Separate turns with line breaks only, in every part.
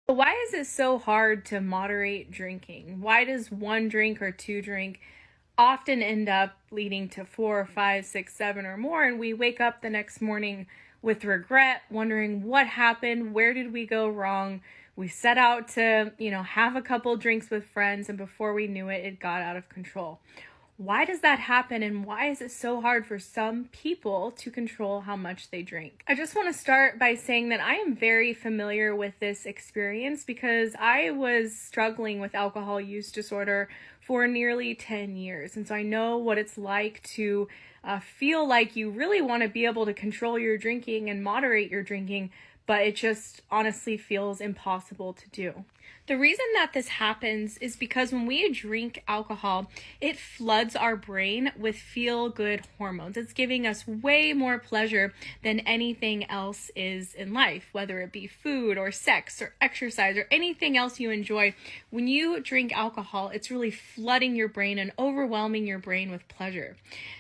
So why is it so hard to moderate drinking? Why does one drink or two drink often end up leading to four, five, six, seven, or more? And we wake up the next morning with regret, wondering what happened, where did we go wrong? We set out to, have a couple drinks with friends, and before we knew it, it got out of control. Why does that happen, and why is it so hard for some people to control how much they drink? I just want to start by saying that I am very familiar with this experience because I was struggling with alcohol use disorder for nearly 10 years. And so I know what it's like to feel like you really want to be able to control your drinking and moderate your drinking, but it just honestly feels impossible to do. The reason that this happens is because when we drink alcohol, it floods our brain with feel-good hormones. It's giving us way more pleasure than anything else is in life, whether it be food or sex or exercise or anything else you enjoy. When you drink alcohol, it's really flooding your brain and overwhelming your brain with pleasure.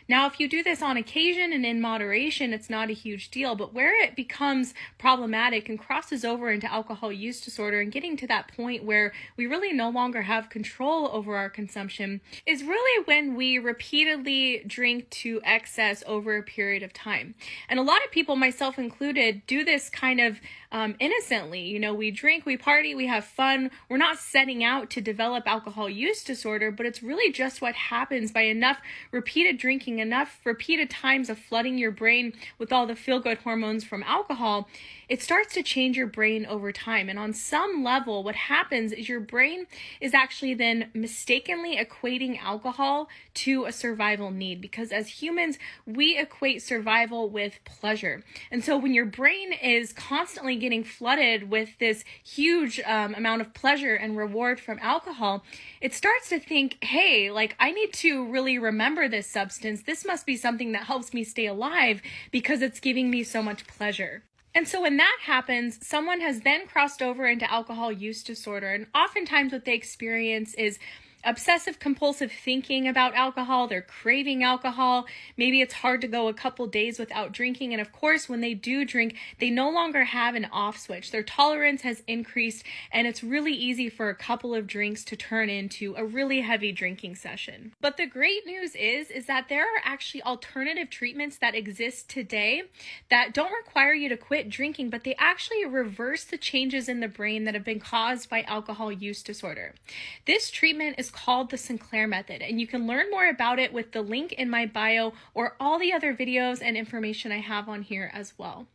Now, if you do this on occasion and in moderation, it's not a huge deal, but where it becomes problematic and crosses over into alcohol use disorder and getting to that point where we really no longer have control over our consumption is really when we repeatedly drink to excess over a period of time. And a lot of people, myself included, do this kind of innocently. We drink, we party, we have fun. We're not setting out to develop alcohol use disorder, but it's really just what happens by enough repeated drinking, enough repeated times of flooding your brain with all the feel-good hormones from alcohol. It starts to change your brain over time. And on some level, what happens is your brain is actually then mistakenly equating alcohol to a survival need, because as humans, we equate survival with pleasure. And so when your brain is constantly getting flooded with this huge amount of pleasure and reward from alcohol, it starts to think, hey, I need to really remember this substance. This must be something that helps me stay alive because it's giving me so much pleasure. And so when that happens, someone has then crossed over into alcohol use disorder. And oftentimes what they experience is obsessive compulsive thinking about alcohol. They're craving alcohol. Maybe it's hard to go a couple days without drinking. And of course, when they do drink, they no longer have an off switch. Their tolerance has increased, and it's really easy for a couple of drinks to turn into a really heavy drinking session. But the great news is that there are actually alternative treatments that exist today that don't require you to quit drinking, but they actually reverse the changes in the brain that have been caused by alcohol use disorder. This treatment is called the Sinclair Method, and you can learn more about it with the link in my bio or all the other videos and information I have on here as well.